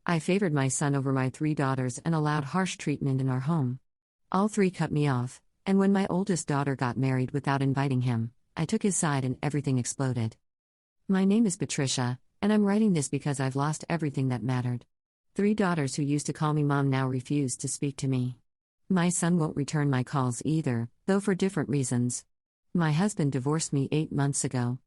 I favored my son over my 3 daughters and allowed harsh treatment in our home. All 3 cut me off, and when my oldest daughter got married without inviting him, I took his side and everything exploded. My name is Patricia, and I'm writing this because I've lost everything that mattered. 3 daughters who used to call me mom now refuse to speak to me. My son won't return my calls either, though for different reasons. My husband divorced me 8 months ago.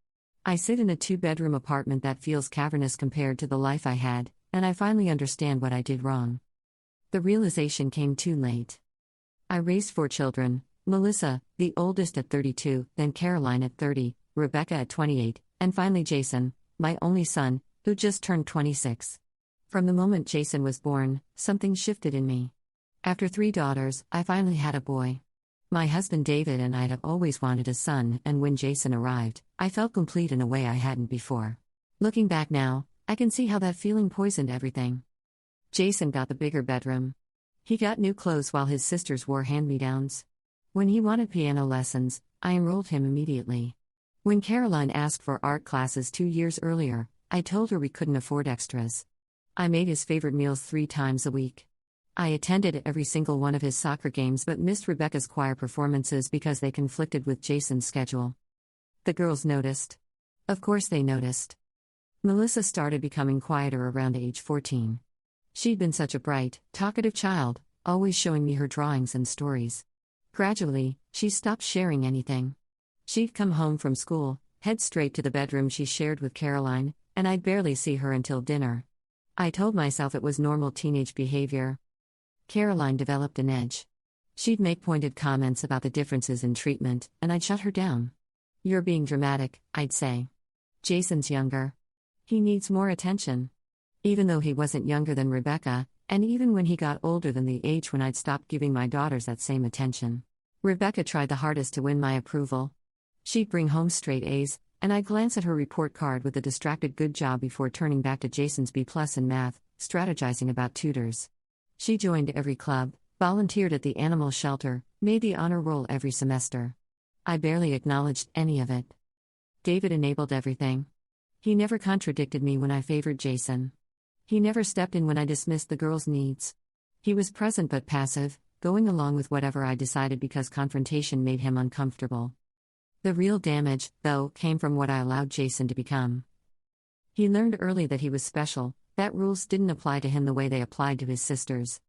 I sit in a 2-bedroom apartment that feels cavernous compared to the life I had, and I finally understand what I did wrong. The realization came too late. I raised 4 children, Melissa, the oldest at 32, then Caroline at 30, Rebecca at 28, and finally Jason, my only son, who just turned 26. From the moment Jason was born, something shifted in me. After 3 daughters, I finally had a boy. My husband David and I had always wanted a son, and when Jason arrived, I felt complete in a way I hadn't before. Looking back now, I can see how that feeling poisoned everything. Jason got the bigger bedroom. He got new clothes while his sisters wore hand-me-downs. When he wanted piano lessons, I enrolled him immediately. When Caroline asked for art classes 2 years earlier, I told her we couldn't afford extras. I made his favorite meals 3 times a week. I attended every single one of his soccer games but missed Rebecca's choir performances because they conflicted with Jason's schedule. The girls noticed. Of course they noticed. Melissa started becoming quieter around age 14. She'd been such a bright, talkative child, always showing me her drawings and stories. Gradually, she stopped sharing anything. She'd come home from school, head straight to the bedroom she shared with Caroline, and I'd barely see her until dinner. I told myself it was normal teenage behavior. Caroline developed an edge. She'd make pointed comments about the differences in treatment, and I'd shut her down. "You're being dramatic," I'd say. "Jason's younger. He needs more attention." Even though he wasn't younger than Rebecca, and even when he got older than the age when I'd stopped giving my daughters that same attention. Rebecca tried the hardest to win my approval. She'd bring home straight A's, and I'd glance at her report card with a distracted good job before turning back to Jason's B+ in math, strategizing about tutors. She joined every club, volunteered at the animal shelter, made the honor roll every semester. I barely acknowledged any of it. David enabled everything. He never contradicted me when I favored Jason. He never stepped in when I dismissed the girls' needs. He was present but passive, going along with whatever I decided because confrontation made him uncomfortable. The real damage, though, came from what I allowed Jason to become. He learned early that he was special, that rules didn't apply to him the way they applied to his sisters.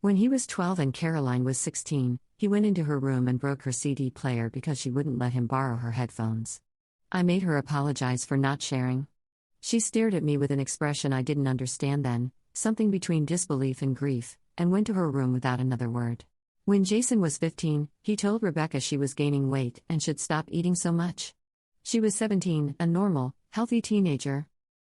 When he was 12 and Caroline was 16, he went into her room and broke her CD player because she wouldn't let him borrow her headphones. I made her apologize for not sharing. She stared at me with an expression I didn't understand then, something between disbelief and grief, and went to her room without another word. When Jason was 15, he told Rebecca she was gaining weight and should stop eating so much. She was 17, a normal, healthy teenager.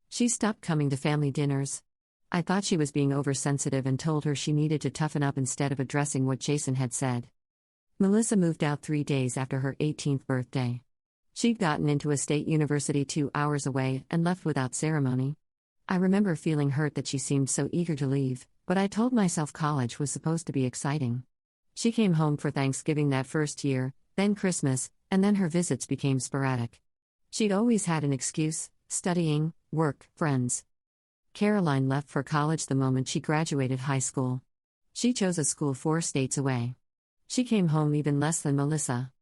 She stopped coming to family dinners. I thought she was being oversensitive and told her she needed to toughen up instead of addressing what Jason had said. Melissa moved out 3 days after her 18th birthday. She'd gotten into a state university 2 hours away and left without ceremony. I remember feeling hurt that she seemed so eager to leave, but I told myself college was supposed to be exciting. She came home for Thanksgiving that first year, then Christmas, and then her visits became sporadic. She'd always had an excuse: studying, work, friends. Caroline left for college the moment she graduated high school. She chose a school 4 states away. She came home even less than Melissa.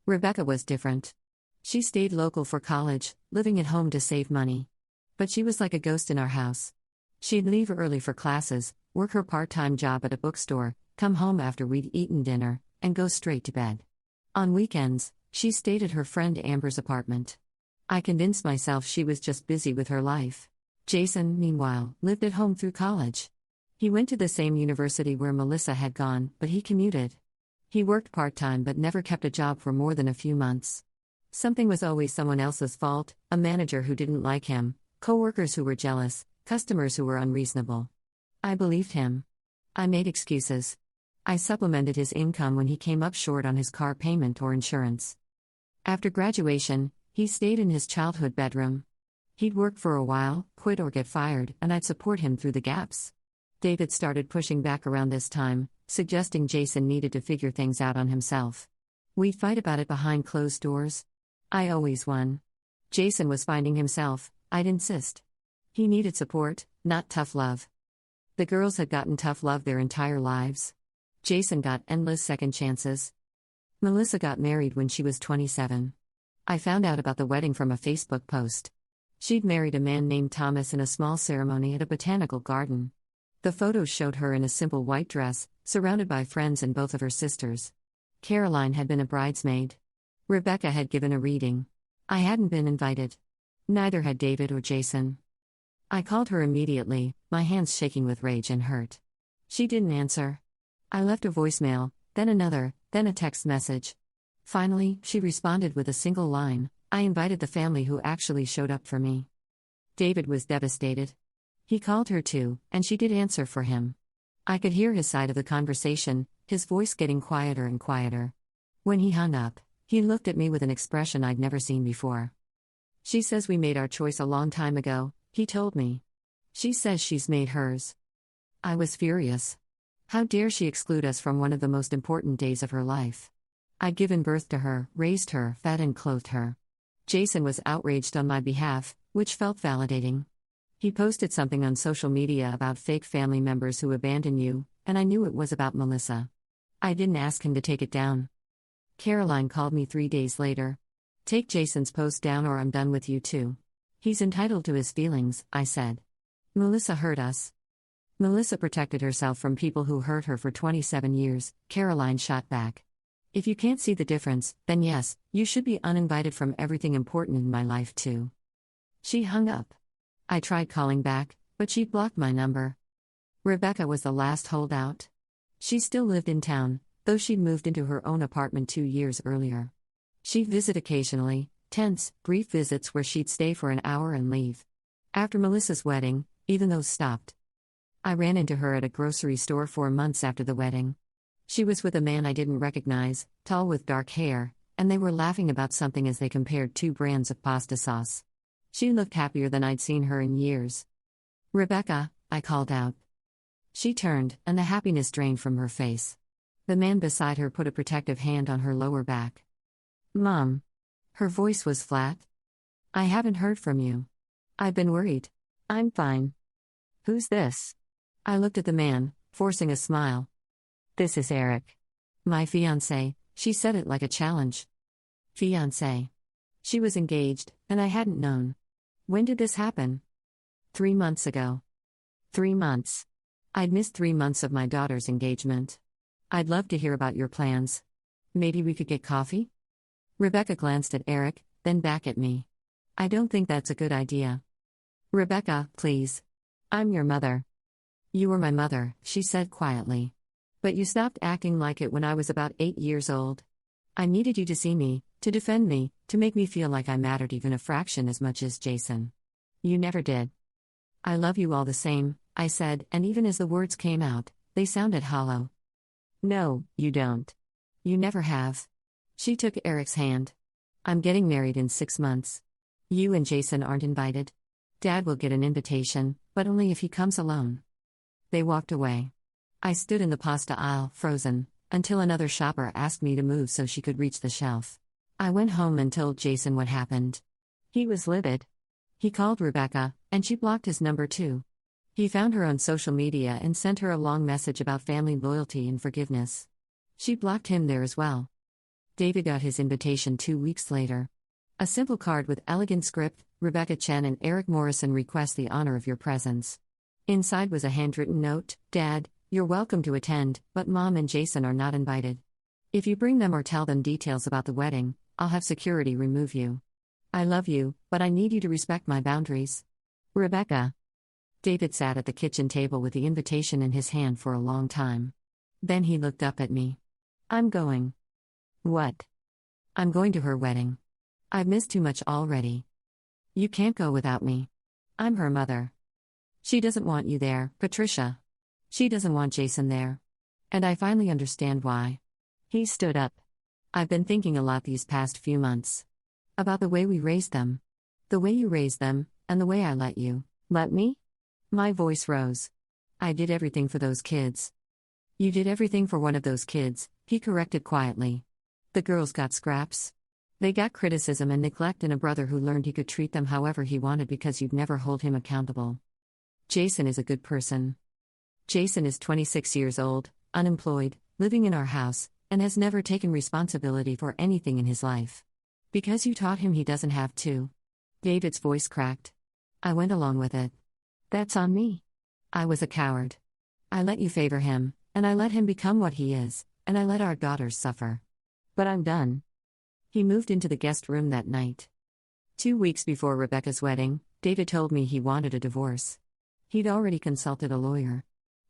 Rebecca was different. She stayed local for college, living at home to save money. But she was like a ghost in our house. She'd leave early for classes, work her part-time job at a bookstore, come home after we'd eaten dinner, and go straight to bed. On weekends, she stayed at her friend Amber's apartment. I convinced myself she was just busy with her life. Jason, meanwhile, lived at home through college. He went to the same university where Melissa had gone, but he commuted. He worked part-time but never kept a job for more than a few months. Something was always someone else's fault: a manager who didn't like him, coworkers who were jealous, customers who were unreasonable. I believed him. I made excuses. I supplemented his income when he came up short on his car payment or insurance. After graduation, he stayed in his childhood bedroom. He'd work for a while, quit or get fired, and I'd support him through the gaps. David started pushing back around this time, suggesting Jason needed to figure things out on himself. We'd fight about it behind closed doors. I always won. Jason was finding himself, I'd insist. He needed support, not tough love. The girls had gotten tough love their entire lives. Jason got endless second chances. Melissa got married when she was 27. I found out about the wedding from a Facebook post. She'd married a man named Thomas in a small ceremony at a botanical garden. The photos showed her in a simple white dress, surrounded by friends and both of her sisters. Caroline had been a bridesmaid. Rebecca had given a reading. I hadn't been invited. Neither had David or Jason. I called her immediately, my hands shaking with rage and hurt. She didn't answer. I left a voicemail, then another, then a text message. Finally, she responded with a single line, "I invited the family who actually showed up for me." David was devastated. He called her too, and she did answer for him. I could hear his side of the conversation, his voice getting quieter and quieter. When he hung up, he looked at me with an expression I'd never seen before. "She says we made our choice a long time ago," he told me. "She says she's made hers." I was furious. How dare she exclude us from one of the most important days of her life? I'd given birth to her, raised her, fed and clothed her. Jason was outraged on my behalf, which felt validating. He posted something on social media about fake family members who abandon you, and I knew it was about Melissa. I didn't ask him to take it down. Caroline called me 3 days later. "Take Jason's post down or I'm done with you too. He's entitled to his feelings," I said. "Melissa hurt us." Melissa protected herself from people who hurt her for 27 years, Caroline shot back. "If you can't see the difference, then yes, you should be uninvited from everything important in my life too." She hung up. I tried calling back, but she blocked my number. Rebecca was the last holdout. She still lived in town, though she'd moved into her own apartment 2 years earlier. She'd visit occasionally, tense, brief visits where she'd stay for an hour and leave. After Melissa's wedding, even those stopped. I ran into her at a grocery store 4 months after the wedding. She was with a man I didn't recognize, tall with dark hair, and they were laughing about something as they compared 2 brands of pasta sauce. She looked happier than I'd seen her in years. "Rebecca," I called out. She turned, and the happiness drained from her face. The man beside her put a protective hand on her lower back. "Mom." Her voice was flat. "I haven't heard from you. I've been worried." "I'm fine." "Who's this?" I looked at the man, forcing a smile. "This is Eric. My fiancé," she said it like a challenge. Fiancé. She was engaged, and I hadn't known. When did this happen? 3 months ago. 3 months. I'd missed 3 months of my daughter's engagement. "I'd love to hear about your plans. Maybe we could get coffee?" Rebecca glanced at Eric, then back at me. "I don't think that's a good idea." "Rebecca, please. I'm your mother." "You were my mother," she said quietly. "But you stopped acting like it when I was about 8 years old. I needed you to see me, to defend me, to make me feel like I mattered even a fraction as much as Jason. You never did." "I love you all the same," I said, and even as the words came out, they sounded hollow. "No, you don't. You never have." She took Eric's hand. "I'm getting married in 6 months. You and Jason aren't invited. Dad will get an invitation, but only if he comes alone." They walked away. I stood in the pasta aisle, frozen, until another shopper asked me to move so she could reach the shelf. I went home and told Jason what happened. He was livid. He called Rebecca, and she blocked his number too. He found her on social media and sent her a long message about family loyalty and forgiveness. She blocked him there as well. David got his invitation 2 weeks later. A simple card with elegant script, "Rebecca Chen and Eric Morrison request the honor of your presence." Inside was a handwritten note, "Dad, you're welcome to attend, but Mom and Jason are not invited. If you bring them or tell them details about the wedding, I'll have security remove you. I love you, but I need you to respect my boundaries. Rebecca." David sat at the kitchen table with the invitation in his hand for a long time. Then he looked up at me. "I'm going." "What?" "I'm going to her wedding. I've missed too much already." "You can't go without me. I'm her mother." "She doesn't want you there, Patricia. She doesn't want Jason there. And I finally understand why." He stood up. "I've been thinking a lot these past few months. About the way we raised them. The way you raised them, and the way I let you." "Let me?" My voice rose. "I did everything for those kids." "You did everything for one of those kids," he corrected quietly. "The girls got scraps. They got criticism and neglect and a brother who learned he could treat them however he wanted because you'd never hold him accountable. Jason is a good person." Jason is 26 years old, unemployed, living in our house, and has never taken responsibility for anything in his life. Because you taught him he doesn't have to. David's voice cracked. I went along with it. That's on me. I was a coward. I let you favor him, and I let him become what he is, and I let our daughters suffer. But I'm done. He moved into the guest room that night. 2 weeks before Rebecca's wedding, David told me he wanted a divorce. He'd already consulted a lawyer.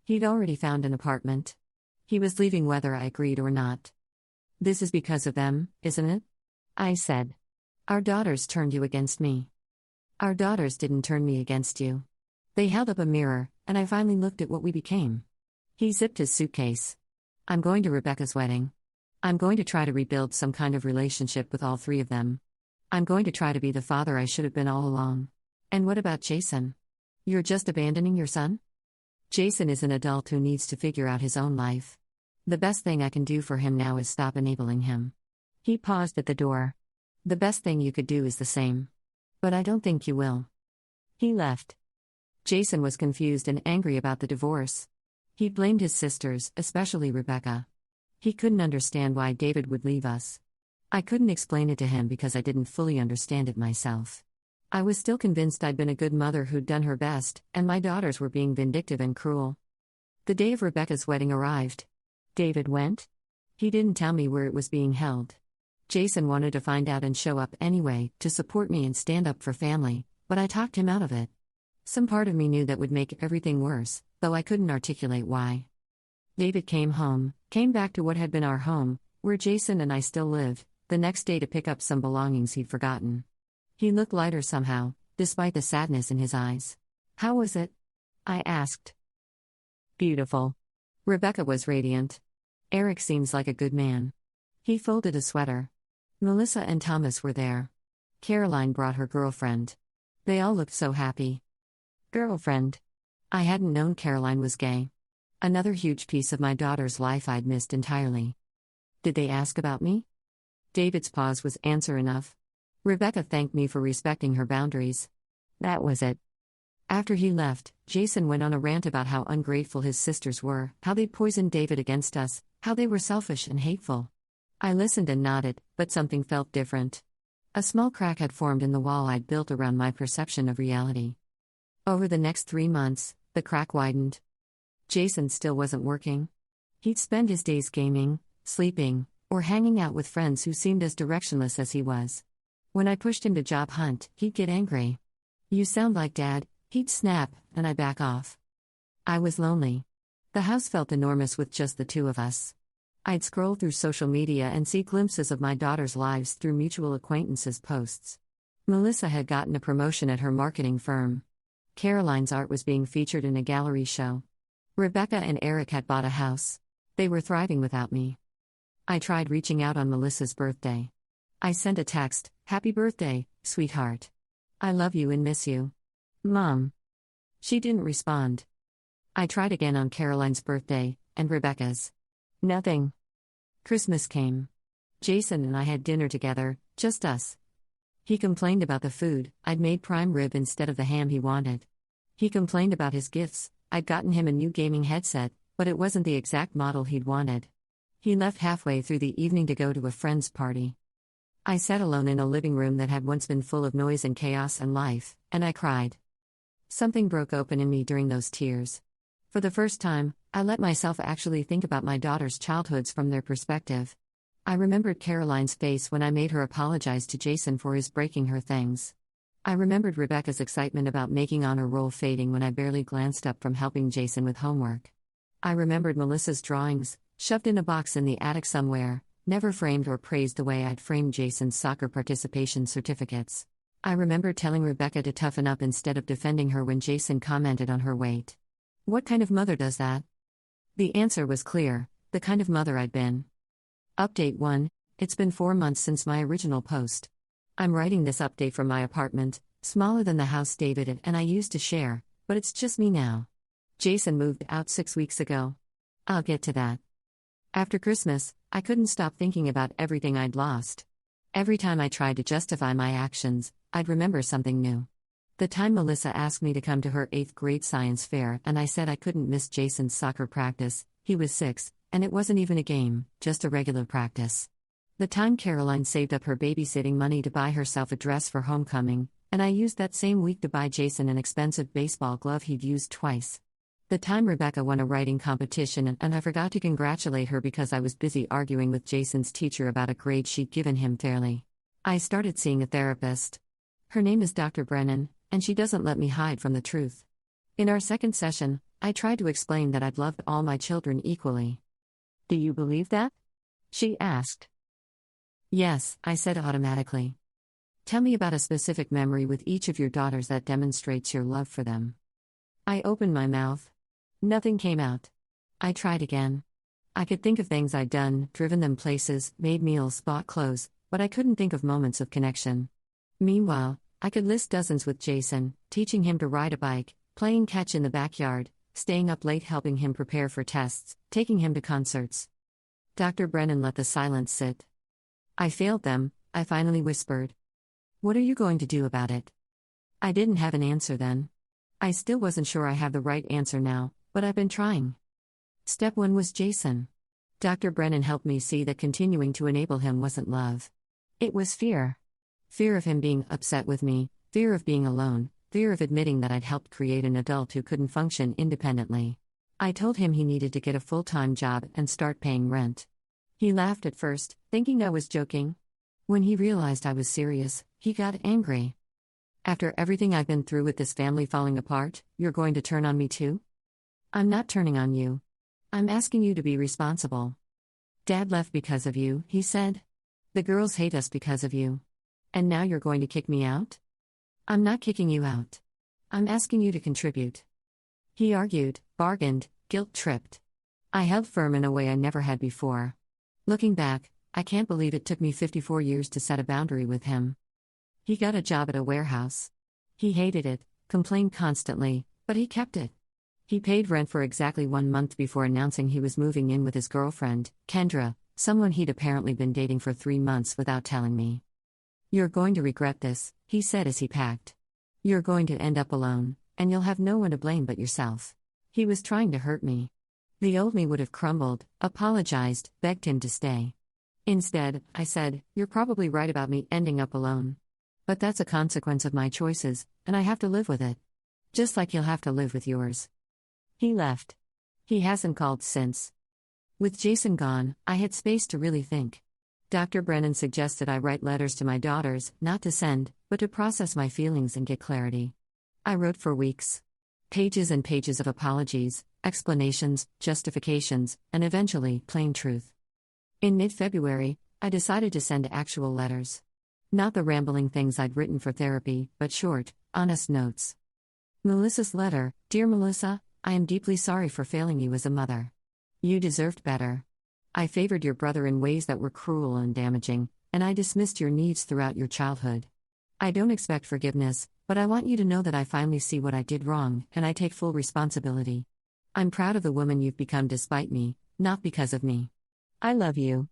He'd already found an apartment. He was leaving whether I agreed or not. This is because of them, isn't it? I said. Our daughters turned you against me. Our daughters didn't turn me against you. They held up a mirror, and I finally looked at what we became. He zipped his suitcase. I'm going to Rebecca's wedding. I'm going to try to rebuild some kind of relationship with all three of them. I'm going to try to be the father I should have been all along. And what about Jason? You're just abandoning your son? Jason is an adult who needs to figure out his own life. The best thing I can do for him now is stop enabling him. He paused at the door. The best thing you could do is the same. But I don't think you will. He left. Jason was confused and angry about the divorce. He blamed his sisters, especially Rebecca. He couldn't understand why David would leave us. I couldn't explain it to him because I didn't fully understand it myself. I was still convinced I'd been a good mother who'd done her best, and my daughters were being vindictive and cruel. The day of Rebecca's wedding arrived. David went. He didn't tell me where it was being held. Jason wanted to find out and show up anyway, to support me and stand up for family, but I talked him out of it. Some part of me knew that would make everything worse, though I couldn't articulate why. David came back to what had been our home, where Jason and I still lived, the next day to pick up some belongings he'd forgotten. He looked lighter somehow, despite the sadness in his eyes. How was it? I asked. Beautiful. Rebecca was radiant. Eric seems like a good man. He folded a sweater. Melissa and Thomas were there. Caroline brought her girlfriend. They all looked so happy. Girlfriend. I hadn't known Caroline was gay. Another huge piece of my daughter's life I'd missed entirely. Did they ask about me? David's pause was answer enough. Rebecca thanked me for respecting her boundaries. That was it. After he left, Jason went on a rant about how ungrateful his sisters were, how they'd poisoned David against us, how they were selfish and hateful. I listened and nodded, but something felt different. A small crack had formed in the wall I'd built around my perception of reality. Over the next 3 months, the crack widened. Jason still wasn't working. He'd spend his days gaming, sleeping, or hanging out with friends who seemed as directionless as he was. When I pushed him to job hunt, he'd get angry. You sound like Dad, he'd snap, and I'd back off. I was lonely. The house felt enormous with just the two of us. I'd scroll through social media and see glimpses of my daughter's lives through mutual acquaintances' posts. Melissa had gotten a promotion at her marketing firm. Caroline's art was being featured in a gallery show. Rebecca and Eric had bought a house. They were thriving without me. I tried reaching out on Melissa's birthday. I sent a text, "Happy birthday, sweetheart. I love you and miss you. Mom." She didn't respond. I tried again on Caroline's birthday, and Rebecca's. Nothing. Christmas came. Jason and I had dinner together, just us. He complained about the food, I'd made prime rib instead of the ham he wanted. He complained about his gifts, I'd gotten him a new gaming headset, but it wasn't the exact model he'd wanted. He left halfway through the evening to go to a friend's party. I sat alone in a living room that had once been full of noise and chaos and life, and I cried. Something broke open in me during those tears. For the first time, I let myself actually think about my daughter's childhoods from their perspective. I remembered Caroline's face when I made her apologize to Jason for his breaking her things. I remembered Rebecca's excitement about making honor roll fading when I barely glanced up from helping Jason with homework. I remembered Melissa's drawings, shoved in a box in the attic somewhere, never framed or praised the way I'd framed Jason's soccer participation certificates. I remembered telling Rebecca to toughen up instead of defending her when Jason commented on her weight. What kind of mother does that? The answer was clear, the kind of mother I'd been. Update 1, it's been 4 months since my original post. I'm writing this update from my apartment, smaller than the house David and I used to share, but it's just me now. Jason moved out 6 weeks ago. I'll get to that. After Christmas, I couldn't stop thinking about everything I'd lost. Every time I tried to justify my actions, I'd remember something new. The time Melissa asked me to come to her 8th grade science fair and I said I couldn't miss Jason's soccer practice. He was 6, and it wasn't even a game, just a regular practice. The time Caroline saved up her babysitting money to buy herself a dress for homecoming, and I used that same week to buy Jason an expensive baseball glove he'd used twice. The time Rebecca won a writing competition and I forgot to congratulate her because I was busy arguing with Jason's teacher about a grade she'd given him fairly. I started seeing a therapist. Her name is Dr. Brennan, and she doesn't let me hide from the truth. In our second session, I tried to explain that I'd loved all my children equally. "Do you believe that?" she asked. "Yes," I said automatically. "Tell me about a specific memory with each of your daughters that demonstrates your love for them." I opened my mouth. Nothing came out. I tried again. I could think of things I'd done, driven them places, made meals, bought clothes, but I couldn't think of moments of connection. Meanwhile, I could list dozens with Jason, teaching him to ride a bike, playing catch in the backyard, staying up late helping him prepare for tests, taking him to concerts. Dr. Brennan let the silence sit. "I failed them," I finally whispered. "What are you going to do about it?" I didn't have an answer then. I still wasn't sure I have the right answer now, but I've been trying. Step 1 was Jason. Dr. Brennan helped me see that continuing to enable him wasn't love. It was fear. Fear of him being upset with me, fear of being alone, fear of admitting that I'd helped create an adult who couldn't function independently. I told him he needed to get a full-time job and start paying rent. He laughed at first, thinking I was joking. When he realized I was serious, he got angry. "After everything I've been through with this family falling apart, you're going to turn on me too?" "I'm not turning on you. I'm asking you to be responsible." "Dad left because of you," he said. "The girls hate us because of you. And now you're going to kick me out?" "I'm not kicking you out. I'm asking you to contribute." He argued, bargained, guilt-tripped. I held firm in a way I never had before. Looking back, I can't believe it took me 54 years to set a boundary with him. He got a job at a warehouse. He hated it, complained constantly, but he kept it. He paid rent for exactly 1 month before announcing he was moving in with his girlfriend, Kendra, someone he'd apparently been dating for 3 months without telling me. "You're going to regret this," he said as he packed. "You're going to end up alone, and you'll have no one to blame but yourself." He was trying to hurt me. The old me would have crumbled, apologized, begged him to stay. Instead, I said, "You're probably right about me ending up alone. But that's a consequence of my choices, and I have to live with it. Just like you'll have to live with yours." He left. He hasn't called since. With Jason gone, I had space to really think. Dr. Brennan suggested I write letters to my daughters, not to send, but to process my feelings and get clarity. I wrote for weeks. Pages and pages of apologies, explanations, justifications, and eventually, plain truth. In mid-February, I decided to send actual letters. Not the rambling things I'd written for therapy, but short, honest notes. Melissa's letter: "Dear Melissa, I am deeply sorry for failing you as a mother. You deserved better. I favored your brother in ways that were cruel and damaging, and I dismissed your needs throughout your childhood. I don't expect forgiveness, but I want you to know that I finally see what I did wrong, and I take full responsibility. I'm proud of the woman you've become despite me, not because of me. I love you.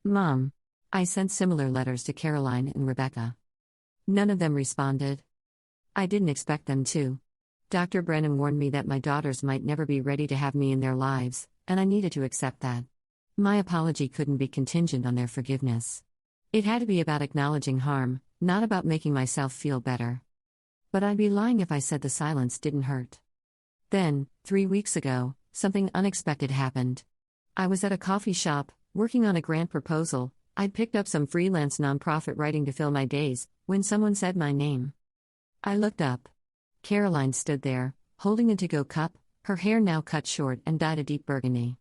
Mom." I sent similar letters to Caroline and Rebecca. None of them responded. I didn't expect them to. Dr. Brennan warned me that my daughters might never be ready to have me in their lives, and I needed to accept that. My apology couldn't be contingent on their forgiveness. It had to be about acknowledging harm, not about making myself feel better. But I'd be lying if I said the silence didn't hurt. Then, 3 weeks ago, something unexpected happened. I was at a coffee shop, working on a grant proposal. I'd picked up some freelance nonprofit writing to fill my days, when someone said my name. I looked up. Caroline stood there, holding a to-go cup, her hair now cut short and dyed a deep burgundy.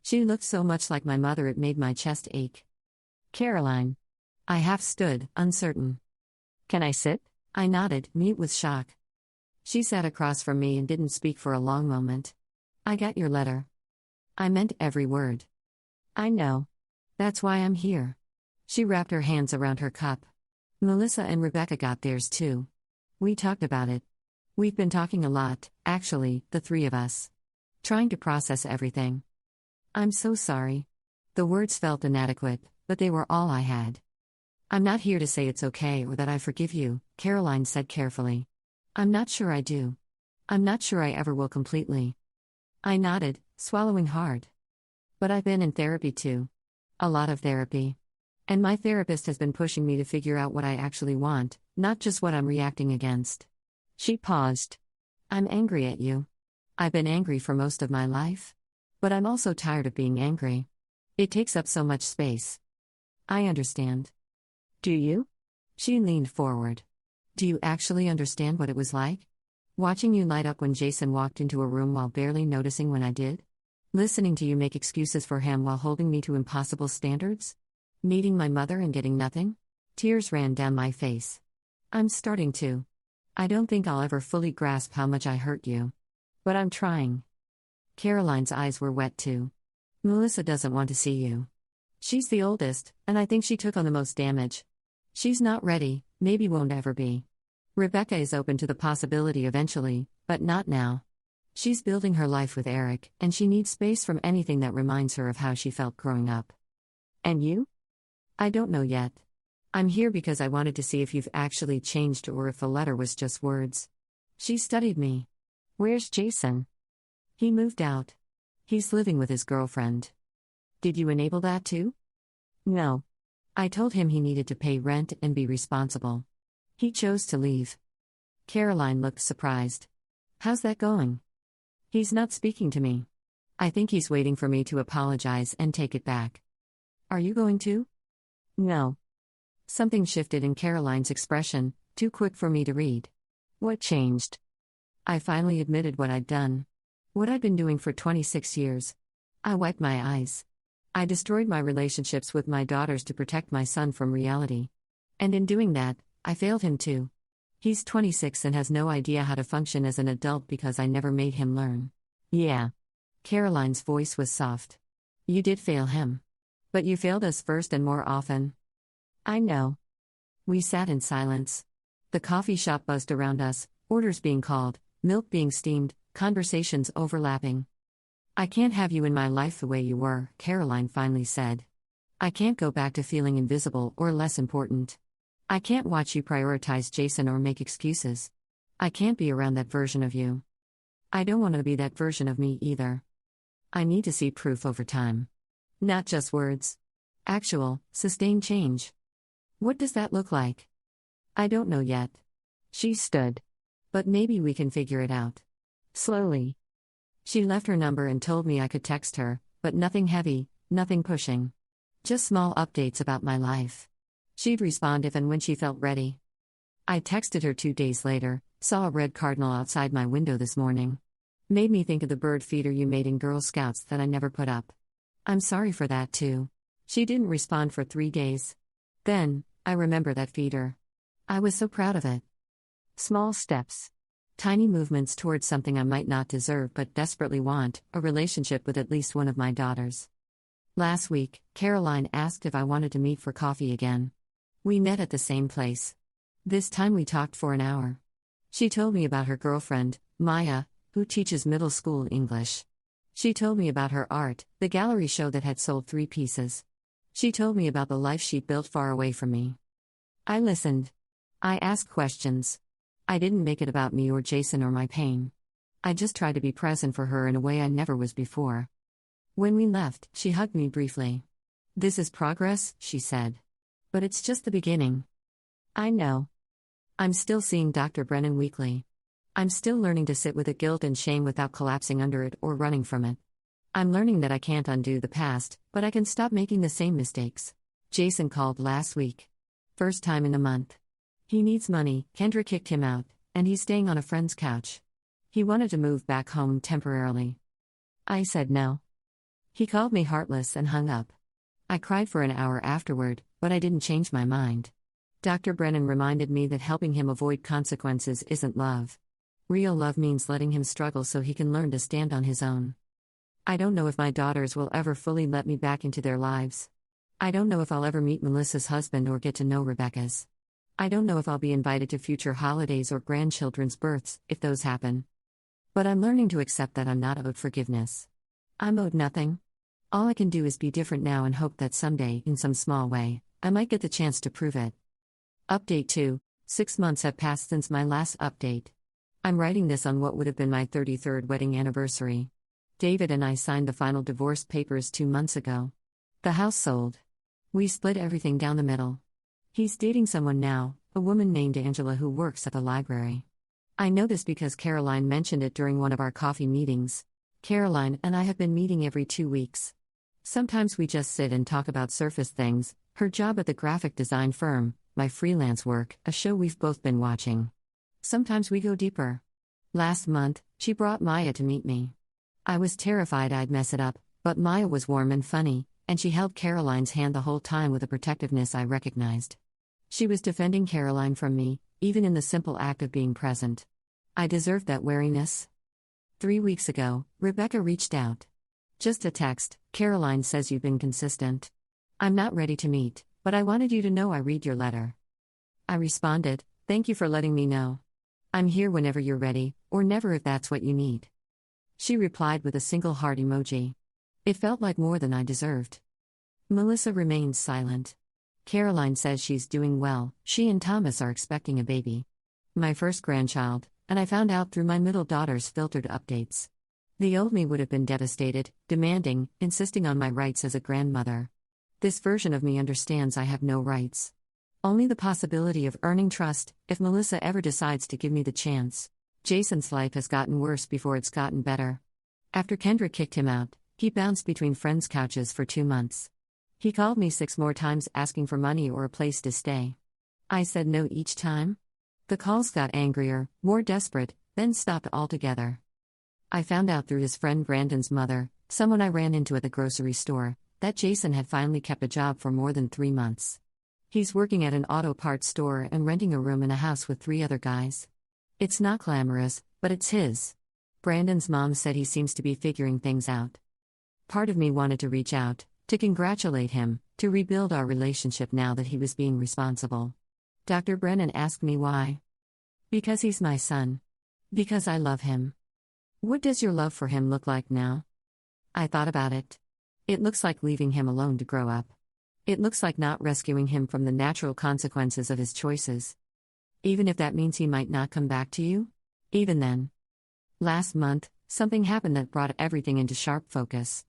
She looked so much like my mother it made my chest ache. "Caroline." I half stood, uncertain. "Can I sit?" I nodded, mute with shock. She sat across from me and didn't speak for a long moment. "I got your letter." I meant every word. "I know. That's why I'm here." She wrapped her hands around her cup. "Melissa and Rebecca got theirs too. We talked about it. We've been talking a lot, actually, the 3 of us. Trying to process everything. I'm so sorry." The words felt inadequate, but they were all I had. "I'm not here to say it's okay or that I forgive you," Caroline said carefully. I'm not sure I do. I'm not sure I ever will completely. I nodded, swallowing hard. But I've been in therapy too. A lot of therapy. And my therapist has been pushing me to figure out what I actually want, not just what I'm reacting against. She paused. I'm angry at you. I've been angry for most of my life. But I'm also tired of being angry. It takes up so much space. I understand. Do you? She leaned forward. Do you actually understand what it was like? Watching you light up when Jason walked into a room while barely noticing when I did? Listening to you make excuses for him while holding me to impossible standards? Meeting my mother and getting nothing? Tears ran down my face. I'm starting to. I don't think I'll ever fully grasp how much I hurt you. But I'm trying. Caroline's eyes were wet too. Melissa doesn't want to see you. She's the oldest, and I think she took on the most damage. She's not ready, maybe won't ever be. Rebecca is open to the possibility eventually, but not now. She's building her life with Eric, and she needs space from anything that reminds her of how she felt growing up. And you? I don't know yet. I'm here because I wanted to see if you've actually changed or if the letter was just words. She studied me. Where's Jason? He moved out. He's living with his girlfriend. Did you enable that too? No. I told him he needed to pay rent and be responsible. He chose to leave. Caroline looked surprised. How's that going? He's not speaking to me. I think he's waiting for me to apologize and take it back. Are you going to? No. Something shifted in Caroline's expression, too quick for me to read. What changed? I finally admitted what I'd done. What I'd been doing for 26 years. I wiped my eyes. I destroyed my relationships with my daughters to protect my son from reality. And in doing that, I failed him too. He's 26 and has no idea how to function as an adult because I never made him learn. Yeah. Caroline's voice was soft. You did fail him. But you failed us first and more often. I know. We sat in silence. The coffee shop buzzed around us, orders being called, milk being steamed, conversations overlapping. I can't have you in my life the way you were, Caroline finally said. I can't go back to feeling invisible or less important. I can't watch you prioritize Jason or make excuses. I can't be around that version of you. I don't want to be that version of me either. I need to see proof over time. Not just words. Actual, sustained change. What does that look like? I don't know yet. She stood. But maybe we can figure it out. Slowly. She left her number and told me I could text her, but nothing heavy, nothing pushing. Just small updates about my life. She'd respond if and when she felt ready. I texted her 2 days later, saw a red cardinal outside my window this morning. Made me think of the bird feeder you made in Girl Scouts that I never put up. I'm sorry for that too. She didn't respond for 3 days. Then, I remember that feeder. I was so proud of it. Small steps. Tiny movements towards something I might not deserve but desperately want, a relationship with at least one of my daughters. Last week, Caroline asked if I wanted to meet for coffee again. We met at the same place. This time we talked for an hour. She told me about her girlfriend, Maya, who teaches middle school English. She told me about her art, the gallery show that had sold 3 pieces. She told me about the life she'd built far away from me. I listened. I asked questions. I didn't make it about me or Jason or my pain. I just tried to be present for her in a way I never was before. When we left, she hugged me briefly. This is progress, she said. But it's just the beginning. I know. I'm still seeing Dr. Brennan weekly. I'm still learning to sit with the guilt and shame without collapsing under it or running from it. I'm learning that I can't undo the past, but I can stop making the same mistakes. Jason called last week. First time in a month. He needs money, Kendra kicked him out, and he's staying on a friend's couch. He wanted to move back home temporarily. I said no. He called me heartless and hung up. I cried for an hour afterward, but I didn't change my mind. Dr. Brennan reminded me that helping him avoid consequences isn't love. Real love means letting him struggle so he can learn to stand on his own. I don't know if my daughters will ever fully let me back into their lives. I don't know if I'll ever meet Melissa's husband or get to know Rebecca's. I don't know if I'll be invited to future holidays or grandchildren's births, if those happen. But I'm learning to accept that I'm not owed forgiveness. I'm owed nothing. All I can do is be different now and hope that someday, in some small way, I might get the chance to prove it. Update 2. 6 months have passed since my last update. I'm writing this on what would have been my 33rd wedding anniversary. David and I signed the final divorce papers 2 months ago. The house sold. We split everything down the middle. He's dating someone now, a woman named Angela who works at the library. I know this because Caroline mentioned it during one of our coffee meetings. Caroline and I have been meeting every 2 weeks. Sometimes we just sit and talk about surface things, her job at the graphic design firm, my freelance work, a show we've both been watching. Sometimes we go deeper. Last month, she brought Maya to meet me. I was terrified I'd mess it up, but Maya was warm and funny, and she held Caroline's hand the whole time with a protectiveness I recognized. She was defending Caroline from me, even in the simple act of being present. I deserved that wariness. 3 weeks ago, Rebecca reached out. Just a text, Caroline says you've been consistent. I'm not ready to meet, but I wanted you to know I read your letter. I responded, thank you for letting me know. I'm here whenever you're ready, or never if that's what you need. She replied with a single heart emoji. It felt like more than I deserved. Melissa remains silent. Caroline says she's doing well, she and Thomas are expecting a baby. My first grandchild, and I found out through my middle daughter's filtered updates. The old me would have been devastated, demanding, insisting on my rights as a grandmother. This version of me understands I have no rights. Only the possibility of earning trust, if Melissa ever decides to give me the chance. Jason's life has gotten worse before it's gotten better. After Kendra kicked him out, he bounced between friends' couches for 2 months. He called me 6 more times asking for money or a place to stay. I said no each time. The calls got angrier, more desperate, then stopped altogether. I found out through his friend Brandon's mother, someone I ran into at the grocery store, that Jason had finally kept a job for more than 3 months. He's working at an auto parts store and renting a room in a house with 3 other guys. It's not glamorous, but it's his. Brandon's mom said he seems to be figuring things out. Part of me wanted to reach out, to congratulate him, to rebuild our relationship now that he was being responsible. Dr. Brennan asked me why. Because he's my son. Because I love him. What does your love for him look like now? I thought about it. It looks like leaving him alone to grow up. It looks like not rescuing him from the natural consequences of his choices. Even if that means he might not come back to you? Even then. Last month, something happened that brought everything into sharp focus.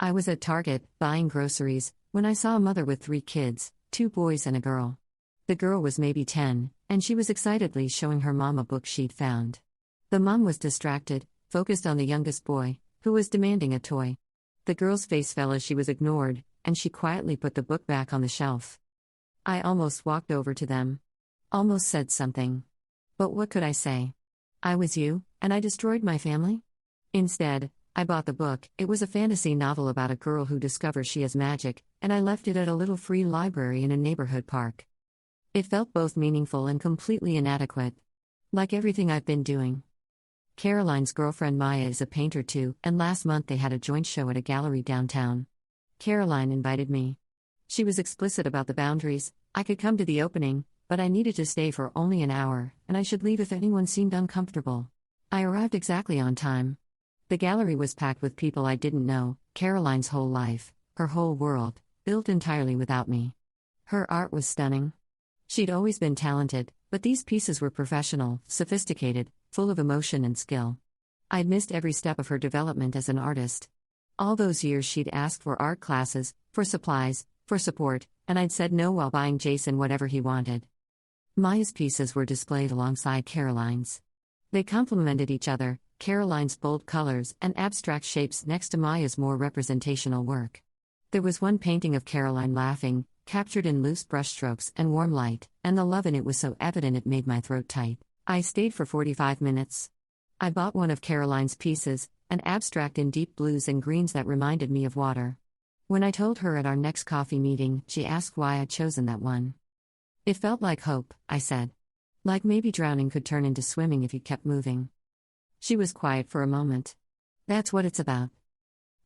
I was at Target, buying groceries, when I saw a mother with 3 kids, 2 boys and a girl. The girl was maybe 10, and she was excitedly showing her mom a book she'd found. The mom was distracted, focused on the youngest boy, who was demanding a toy. The girl's face fell as she was ignored, and she quietly put the book back on the shelf. I almost walked over to them. Almost said something. But what could I say? I was you, and I destroyed my family? Instead, I bought the book. It was a fantasy novel about a girl who discovers she has magic, and I left it at a little free library in a neighborhood park. It felt both meaningful and completely inadequate. Like everything I've been doing. Caroline's girlfriend Maya is a painter too, and last month they had a joint show at a gallery downtown. Caroline invited me. She was explicit about the boundaries. I could come to the opening, but I needed to stay for only an hour, and I should leave if anyone seemed uncomfortable. I arrived exactly on time. The gallery was packed with people I didn't know, Caroline's whole life, her whole world, built entirely without me. Her art was stunning. She'd always been talented, but these pieces were professional, sophisticated, full of emotion and skill. I'd missed every step of her development as an artist. All those years she'd asked for art classes, for supplies, for support, and I'd said no while buying Jason whatever he wanted. Maya's pieces were displayed alongside Caroline's. They complemented each other, Caroline's bold colors and abstract shapes next to Maya's more representational work. There was one painting of Caroline laughing, captured in loose brushstrokes and warm light, and the love in it was so evident it made my throat tight. I stayed for 45 minutes. I bought one of Caroline's pieces, an abstract in deep blues and greens that reminded me of water. When I told her at our next coffee meeting, she asked why I'd chosen that one. It felt like hope, I said. Like maybe drowning could turn into swimming if you kept moving. She was quiet for a moment. That's what it's about.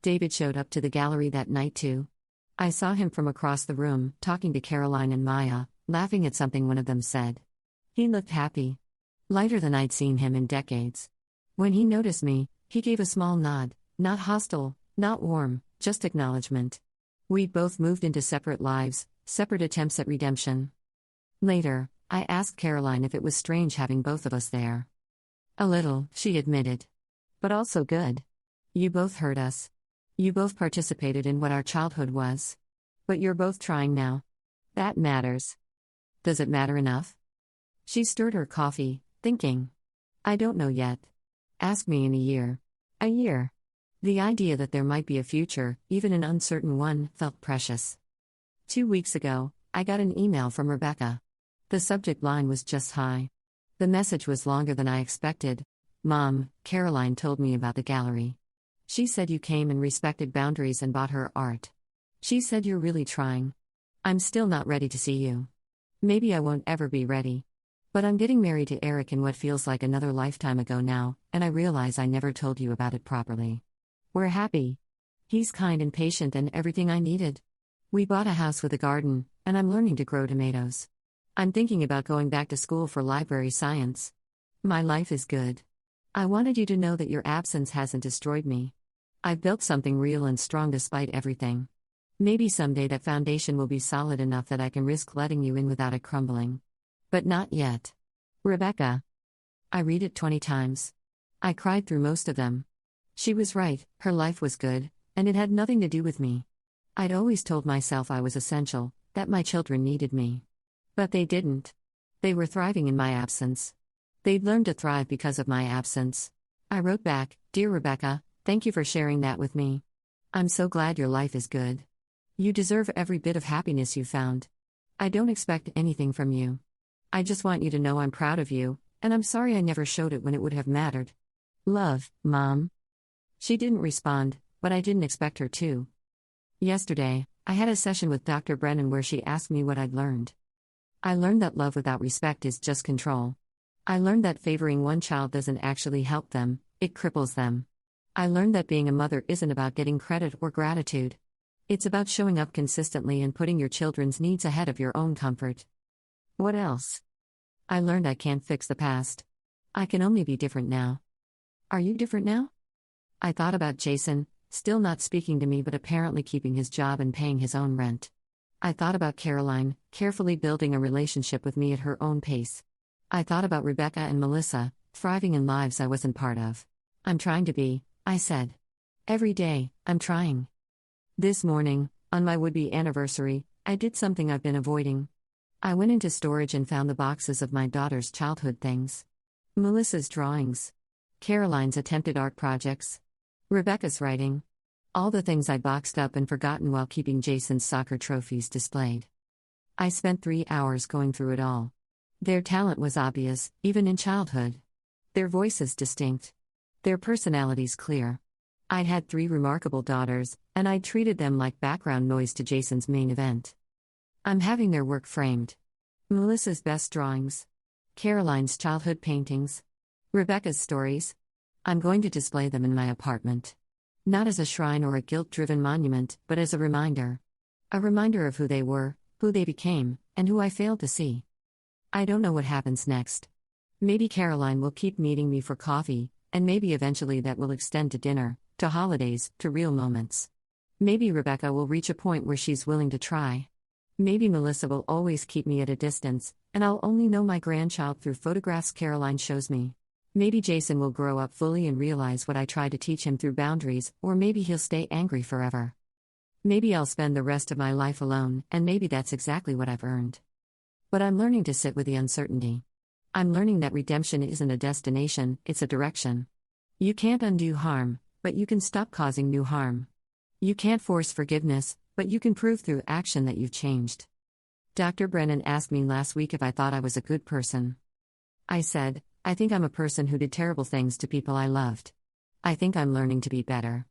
David showed up to the gallery that night too. I saw him from across the room, talking to Caroline and Maya, laughing at something one of them said. He looked happy. Lighter than I'd seen him in decades. When he noticed me, he gave a small nod, not hostile, not warm, just acknowledgement. We'd both moved into separate lives, separate attempts at redemption. Later, I asked Caroline if it was strange having both of us there. A little, she admitted. But also good. You both hurt us. You both participated in what our childhood was. But you're both trying now. That matters. Does it matter enough? She stirred her coffee, thinking. I don't know yet. Ask me in a year. A year. The idea that there might be a future, even an uncertain one, felt precious. 2 weeks ago, I got an email from Rebecca. The subject line was just hi. The message was longer than I expected. Mom, Caroline told me about the gallery. She said you came and respected boundaries and bought her art. She said you're really trying. I'm still not ready to see you. Maybe I won't ever be ready. But I'm getting married to Eric in what feels like another lifetime ago now, and I realize I never told you about it properly. We're happy. He's kind and patient and everything I needed. We bought a house with a garden, and I'm learning to grow tomatoes. I'm thinking about going back to school for library science. My life is good. I wanted you to know that your absence hasn't destroyed me. I've built something real and strong despite everything. Maybe someday that foundation will be solid enough that I can risk letting you in without it crumbling. But not yet. Rebecca. I read it 20 times. I cried through most of them. She was right, her life was good, and it had nothing to do with me. I'd always told myself I was essential, that my children needed me. But they didn't. They were thriving in my absence. They'd learned to thrive because of my absence. I wrote back, Dear Rebecca, thank you for sharing that with me. I'm so glad your life is good. You deserve every bit of happiness you found. I don't expect anything from you. I just want you to know I'm proud of you, and I'm sorry I never showed it when it would have mattered. Love, Mom. She didn't respond, but I didn't expect her to. Yesterday, I had a session with Dr. Brennan where she asked me what I'd learned. I learned that love without respect is just control. I learned that favoring one child doesn't actually help them, it cripples them. I learned that being a mother isn't about getting credit or gratitude. It's about showing up consistently and putting your children's needs ahead of your own comfort. What else? I learned I can't fix the past. I can only be different now. Are you different now? I thought about Jason, still not speaking to me but apparently keeping his job and paying his own rent. I thought about Caroline, carefully building a relationship with me at her own pace. I thought about Rebecca and Melissa, thriving in lives I wasn't part of. I'm trying to be, I said. Every day, I'm trying. This morning, on my would-be anniversary, I did something I've been avoiding. I went into storage and found the boxes of my daughter's childhood things. Melissa's drawings. Caroline's attempted art projects. Rebecca's writing. All the things I'd boxed up and forgotten while keeping Jason's soccer trophies displayed. I spent 3 hours going through it all. Their talent was obvious, even in childhood. Their voices distinct. Their personalities clear. I'd had 3 remarkable daughters, and I'd treated them like background noise to Jason's main event. I'm having their work framed. Melissa's best drawings. Caroline's childhood paintings. Rebecca's stories. I'm going to display them in my apartment. Not as a shrine or a guilt-driven monument, but as a reminder. A reminder of who they were, who they became, and who I failed to see. I don't know what happens next. Maybe Caroline will keep meeting me for coffee, and maybe eventually that will extend to dinner, to holidays, to real moments. Maybe Rebecca will reach a point where she's willing to try. Maybe Melissa will always keep me at a distance, and I'll only know my grandchild through photographs Caroline shows me. Maybe Jason will grow up fully and realize what I tried to teach him through boundaries, or maybe he'll stay angry forever. Maybe I'll spend the rest of my life alone, and maybe that's exactly what I've earned. But I'm learning to sit with the uncertainty. I'm learning that redemption isn't a destination, it's a direction. You can't undo harm, but you can stop causing new harm. You can't force forgiveness, but you can prove through action that you've changed. Dr. Brennan asked me last week if I thought I was a good person. I said, I think I'm a person who did terrible things to people I loved. I think I'm learning to be better.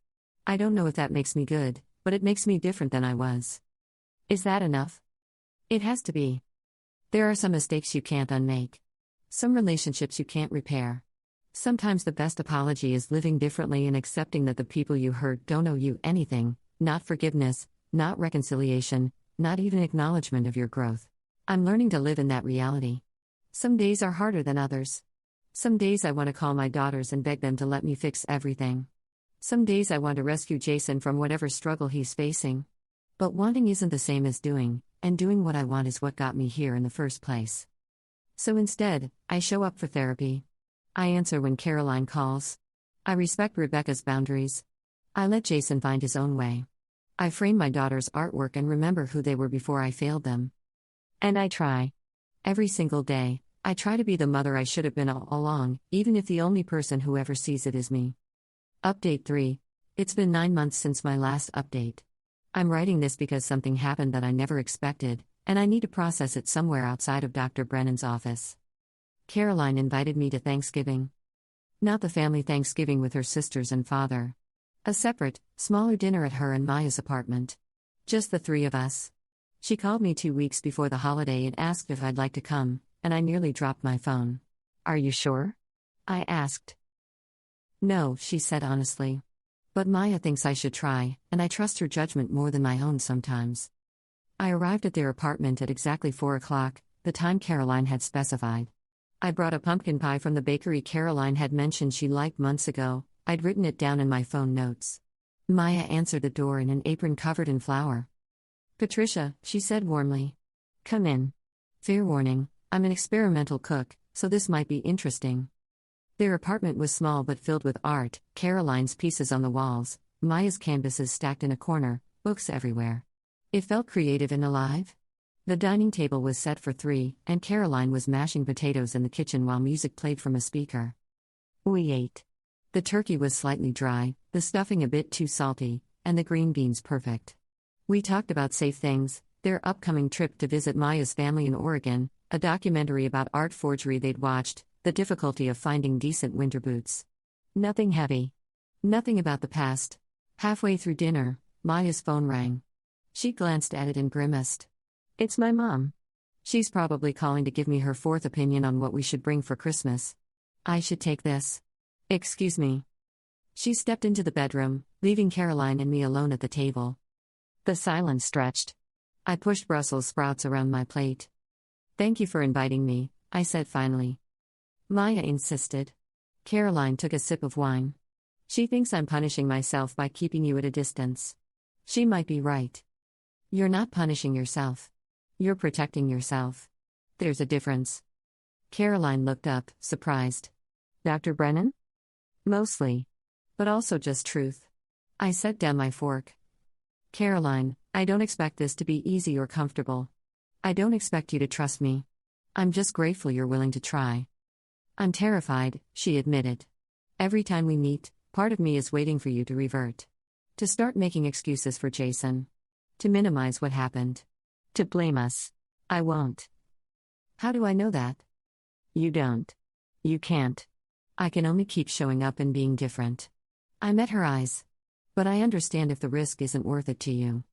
I don't know if that makes me good, but it makes me different than I was. Is that enough? It has to be. There are some mistakes you can't unmake. Some relationships you can't repair. Sometimes the best apology is living differently and accepting that the people you hurt don't owe you anything, not forgiveness, not reconciliation, not even acknowledgement of your growth. I'm learning to live in that reality. Some days are harder than others. Some days I want to call my daughters and beg them to let me fix everything. Some days I want to rescue Jason from whatever struggle he's facing. But wanting isn't the same as doing, and doing what I want is what got me here in the first place. So instead, I show up for therapy. I answer when Caroline calls. I respect Rebecca's boundaries. I let Jason find his own way. I frame my daughter's artwork and remember who they were before I failed them. And I try. Every single day, I try to be the mother I should have been all along, even if the only person who ever sees it is me. Update 3. It's been 9 months since my last update. I'm writing this because something happened that I never expected, and I need to process it somewhere outside of Dr. Brennan's office. Caroline invited me to Thanksgiving. Not the family Thanksgiving with her sisters and father. A separate, smaller dinner at her and Maya's apartment. Just the three of us. She called me 2 weeks before the holiday and asked if I'd like to come, and I nearly dropped my phone. "Are you sure?" I asked. "No," she said honestly. "But Maya thinks I should try, and I trust her judgment more than my own sometimes." I arrived at their apartment at exactly 4 o'clock, the time Caroline had specified. I brought a pumpkin pie from the bakery Caroline had mentioned she liked months ago. I'd written it down in my phone notes. Maya answered the door in an apron covered in flour. "Patricia," she said warmly. "Come in. Fair warning, I'm an experimental cook, so this might be interesting." Their apartment was small but filled with art, Caroline's pieces on the walls, Maya's canvases stacked in a corner, books everywhere. It felt creative and alive. The dining table was set for 3, and Caroline was mashing potatoes in the kitchen while music played from a speaker. We ate. The turkey was slightly dry, the stuffing a bit too salty, and the green beans perfect. We talked about safe things, their upcoming trip to visit Maya's family in Oregon, a documentary about art forgery they'd watched, the difficulty of finding decent winter boots. Nothing heavy. Nothing about the past. Halfway through dinner, Maya's phone rang. She glanced at it and grimaced. "It's my mom. She's probably calling to give me her fourth opinion on what we should bring for Christmas. I should take this. Excuse me." She stepped into the bedroom, leaving Caroline and me alone at the table. The silence stretched. I pushed Brussels sprouts around my plate. "Thank you for inviting me," I said finally. Maya insisted. Caroline took a sip of wine. "She thinks I'm punishing myself by keeping you at a distance. She might be right. You're not punishing yourself. You're protecting yourself. There's a difference." Caroline looked up, surprised. "Dr. Brennan?" "Mostly. But also just truth." I set down my fork. "Caroline, I don't expect this to be easy or comfortable. I don't expect you to trust me. I'm just grateful you're willing to try." "I'm terrified," she admitted. "Every time we meet, part of me is waiting for you to revert. To start making excuses for Jason. To minimize what happened. To blame us. I won't." "How do I know that?" "You don't. You can't. I can only keep showing up and being different." I met her eyes. "But I understand if the risk isn't worth it to you."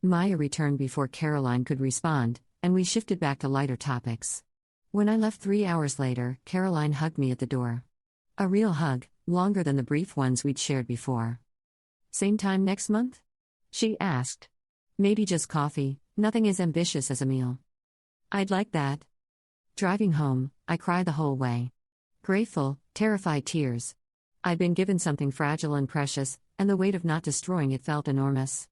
Maya returned before Caroline could respond, and we shifted back to lighter topics. When I left 3 hours later, Caroline hugged me at the door. A real hug, longer than the brief ones we'd shared before. "Same time next month?" she asked. "Maybe just coffee, nothing as ambitious as a meal." "I'd like that." Driving home, I cried the whole way. Grateful, terrified tears. I'd been given something fragile and precious, and the weight of not destroying it felt enormous.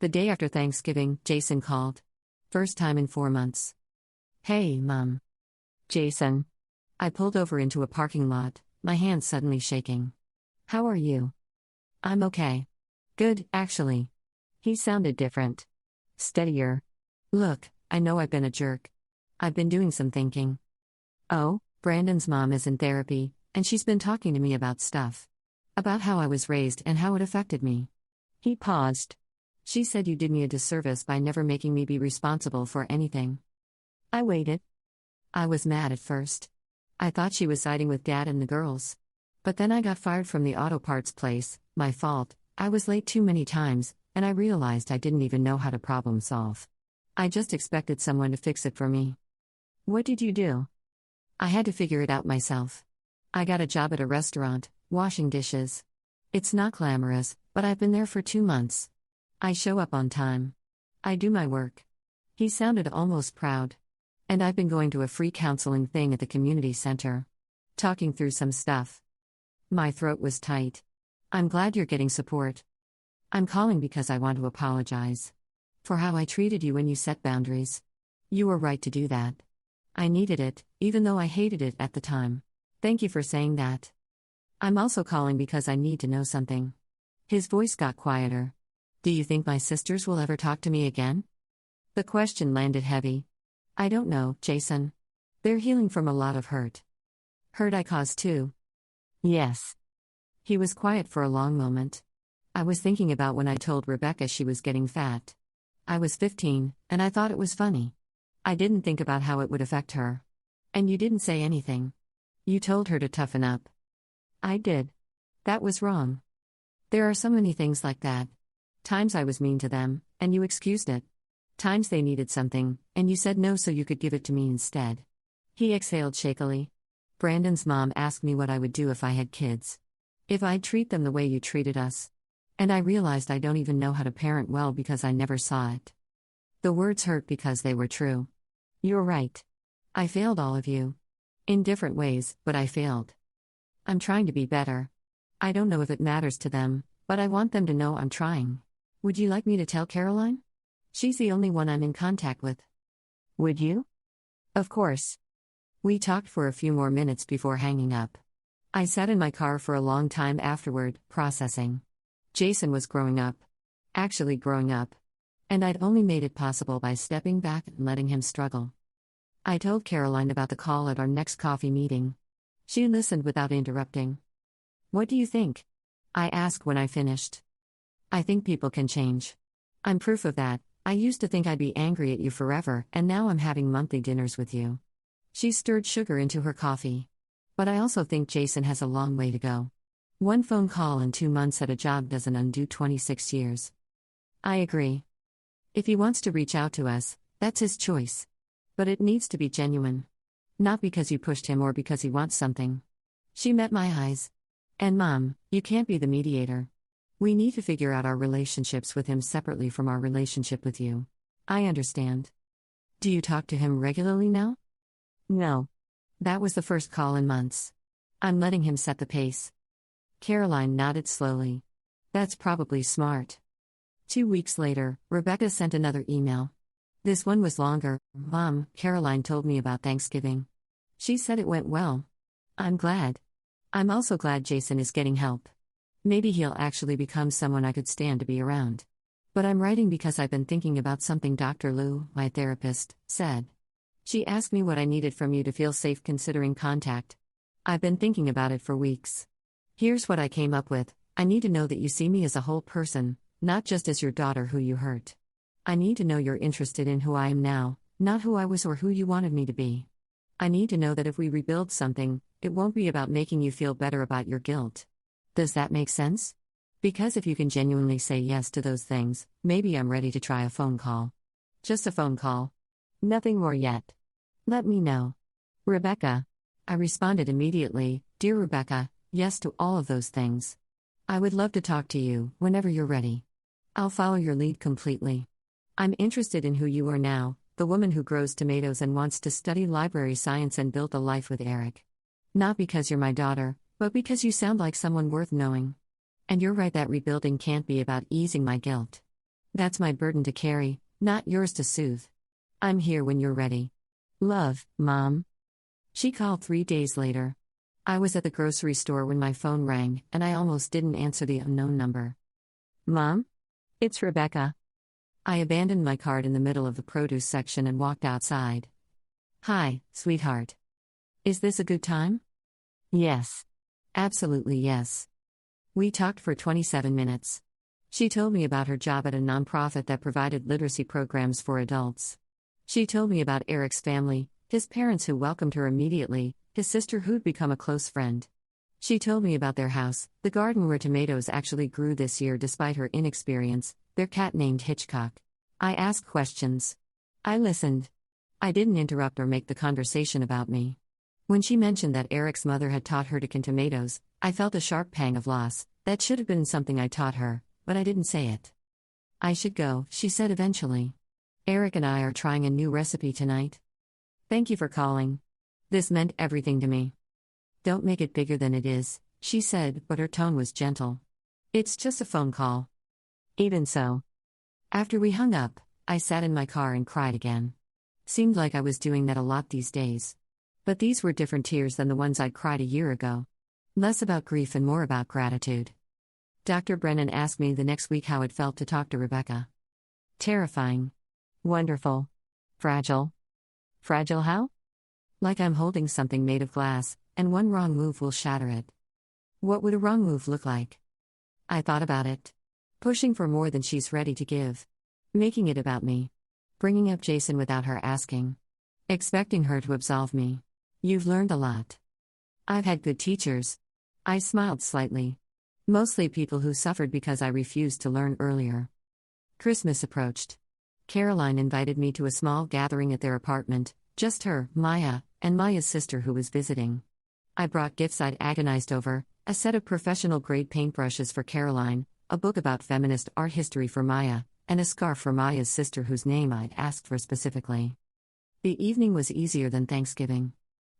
The day after Thanksgiving, Jason called. First time in 4 months. "Hey, Mom." "Jason." I pulled over into a parking lot, my hands suddenly shaking. "How are you?" "I'm okay." "Good, actually." He sounded different. Steadier. "Look, I know I've been a jerk. I've been doing some thinking." "Oh?" "Brandon's mom is in therapy, and she's been talking to me about stuff. About how I was raised and how it affected me." He paused. "She said you did me a disservice by never making me be responsible for anything." I waited. I was mad at first. I thought she was siding with Dad and the girls. But then I got fired from the auto parts place, my fault, I was late too many times, and I realized I didn't even know how to problem solve. I just expected someone to fix it for me. "What did you do?" "I had to figure it out myself. I got a job at a restaurant, washing dishes. It's not glamorous, but I've been there for 2 months. I show up on time. I do my work." He sounded almost proud. "And I've been going to a free counseling thing at the community center. Talking through some stuff." My throat was tight. "I'm glad you're getting support. I'm calling because I want to apologize. For how I treated you when you set boundaries. You were right to do that. I needed it, even though I hated it at the time. Thank you for saying that. I'm also calling because I need to know something. His voice got quieter. Do you think my sisters will ever talk to me again? The question landed heavy. I don't know, Jason. They're healing from a lot of hurt. Hurt I caused too. Yes. He was quiet for a long moment. I was thinking about when I told Rebecca she was getting fat. I was 15, and I thought it was funny. I didn't think about how it would affect her. And you didn't say anything. You told her to toughen up. I did. That was wrong. There are so many things like that. Times I was mean to them, and you excused it. Times they needed something, and you said no so you could give it to me instead. He exhaled shakily. Brandon's mom asked me what I would do if I had kids. If I'd treat them the way you treated us. And I realized I don't even know how to parent well because I never saw it. The words hurt because they were true. You're right. I failed all of you. In different ways, but I failed. I'm trying to be better. I don't know if it matters to them, but I want them to know I'm trying. Would you like me to tell Caroline? She's the only one I'm in contact with. Would you? Of course. We talked for a few more minutes before hanging up. I sat in my car for a long time afterward, processing. Jason was growing up. Actually growing up. And I'd only made it possible by stepping back and letting him struggle. I told Caroline about the call at our next coffee meeting. She listened without interrupting. What do you think? I asked when I finished. I think people can change. I'm proof of that. I used to think I'd be angry at you forever, and now I'm having monthly dinners with you. She stirred sugar into her coffee. But I also think Jason has a long way to go. One phone call and 2 months at a job doesn't undo 26 years. I agree. If he wants to reach out to us, that's his choice. But it needs to be genuine. Not because you pushed him or because he wants something. She met my eyes. And Mom, you can't be the mediator. We need to figure out our relationships with him separately from our relationship with you. I understand. Do you talk to him regularly now? No. That was the first call in months. I'm letting him set the pace. Caroline nodded slowly. That's probably smart. 2 weeks later, Rebecca sent another email. This one was longer. Mom, Caroline told me about Thanksgiving. She said it went well. I'm glad. I'm also glad Jason is getting help. Maybe he'll actually become someone I could stand to be around. But I'm writing because I've been thinking about something Dr. Lou, my therapist, said. She asked me what I needed from you to feel safe considering contact. I've been thinking about it for weeks. Here's what I came up with. I need to know that you see me as a whole person, not just as your daughter who you hurt. I need to know you're interested in who I am now, not who I was or who you wanted me to be. I need to know that if we rebuild something, it won't be about making you feel better about your guilt. Does that make sense? Because if you can genuinely say yes to those things, maybe I'm ready to try a phone call. Just a phone call. Nothing more yet. Let me know. Rebecca. I responded immediately, Dear Rebecca, yes to all of those things. I would love to talk to you whenever you're ready. I'll follow your lead completely. I'm interested in who you are now, the woman who grows tomatoes and wants to study library science and build a life with Eric. Not because you're my daughter, but because you sound like someone worth knowing. And you're right that rebuilding can't be about easing my guilt. That's my burden to carry, not yours to soothe. I'm here when you're ready. Love, Mom. She called 3 days later. I was at the grocery store when my phone rang, and I almost didn't answer the unknown number. Mom? It's Rebecca. I abandoned my cart in the middle of the produce section and walked outside. Hi, sweetheart. Is this a good time? Yes. Absolutely yes. We talked for 27 minutes. She told me about her job at a nonprofit that provided literacy programs for adults. She told me about Eric's family, his parents who welcomed her immediately, his sister who'd become a close friend. She told me about their house, the garden where tomatoes actually grew this year despite her inexperience, their cat named Hitchcock. I asked questions. I listened. I didn't interrupt or make the conversation about me. When she mentioned that Eric's mother had taught her to can tomatoes, I felt a sharp pang of loss. That should have been something I taught her, but I didn't say it. I should go, she said eventually. Eric and I are trying a new recipe tonight. Thank you for calling. This meant everything to me. Don't make it bigger than it is, she said, but her tone was gentle. It's just a phone call. Even so. After we hung up, I sat in my car and cried again. Seemed like I was doing that a lot these days. But these were different tears than the ones I'd cried a year ago. Less about grief and more about gratitude. Dr. Brennan asked me the next week how it felt to talk to Rebecca. Terrifying. Wonderful. Fragile. Fragile how? Like I'm holding something made of glass, and one wrong move will shatter it. What would a wrong move look like? I thought about it. Pushing for more than she's ready to give. Making it about me. Bringing up Jason without her asking. Expecting her to absolve me. You've learned a lot. I've had good teachers. I smiled slightly. Mostly people who suffered because I refused to learn earlier. Christmas approached. Caroline invited me to a small gathering at their apartment, just her, Maya, and Maya's sister who was visiting. I brought gifts I'd agonized over, a set of professional-grade paintbrushes for Caroline, a book about feminist art history for Maya, and a scarf for Maya's sister whose name I'd asked for specifically. The evening was easier than Thanksgiving.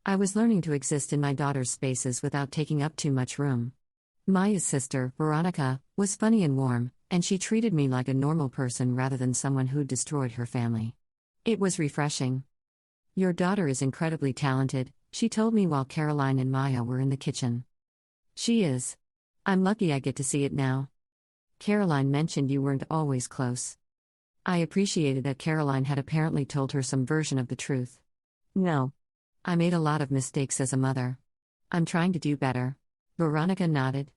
I was learning to exist in my daughter's spaces without taking up too much room. Maya's sister, Veronica, was funny and warm, and she treated me like a normal person rather than someone who'd destroyed her family. It was refreshing. Your daughter is incredibly talented, she told me while Caroline and Maya were in the kitchen. She is. I'm lucky I get to see it now. Caroline mentioned you weren't always close. I appreciated that Caroline had apparently told her some version of the truth. No. I made a lot of mistakes as a mother. I'm trying to do better. Veronica nodded.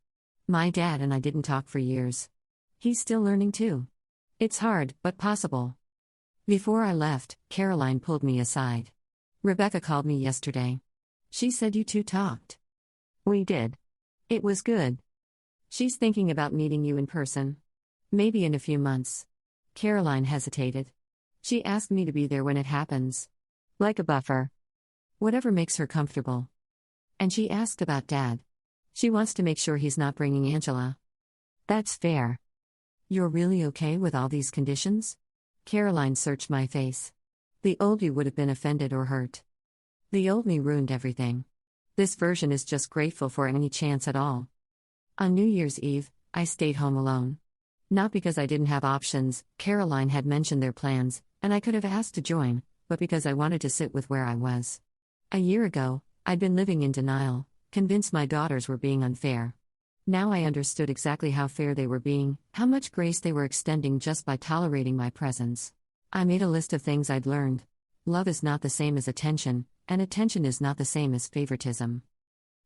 My dad and I didn't talk for years. He's still learning too. It's hard, but possible. Before I left, Caroline pulled me aside. Rebecca called me yesterday. She said you two talked. We did. It was good. She's thinking about meeting you in person. Maybe in a few months. Caroline hesitated. She asked me to be there when it happens. Like a buffer. Whatever makes her comfortable. And she asked about Dad. She wants to make sure he's not bringing Angela. That's fair. You're really okay with all these conditions? Caroline searched my face. The old you would have been offended or hurt. The old me ruined everything. This version is just grateful for any chance at all. On New Year's Eve, I stayed home alone. Not because I didn't have options, Caroline had mentioned their plans, and I could have asked to join, but because I wanted to sit with where I was. A year ago, I'd been living in denial, convinced my daughters were being unfair. Now I understood exactly how fair they were being, how much grace they were extending just by tolerating my presence. I made a list of things I'd learned. Love is not the same as attention, and attention is not the same as favoritism.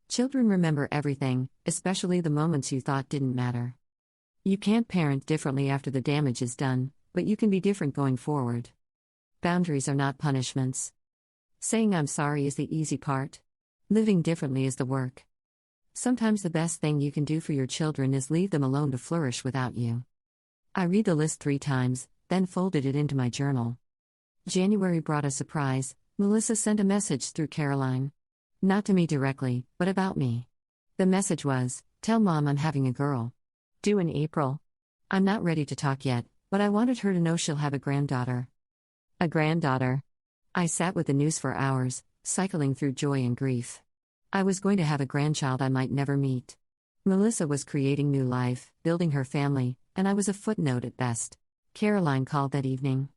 Children remember everything, especially the moments you thought didn't matter. You can't parent differently after the damage is done, but you can be different going forward. Boundaries are not punishments. Saying I'm sorry is the easy part. Living differently is the work. Sometimes the best thing you can do for your children is leave them alone to flourish without you. I read the list 3 times, then folded it into my journal. January brought a surprise. Melissa sent a message through Caroline. Not to me directly, but about me. The message was, "Tell Mom I'm having a girl. Due in April. I'm not ready to talk yet, but I wanted her to know she'll have a granddaughter." A granddaughter. I sat with the news for hours, cycling through joy and grief. I was going to have a grandchild I might never meet. Melissa was creating new life, building her family, and I was a footnote at best. Caroline called that evening.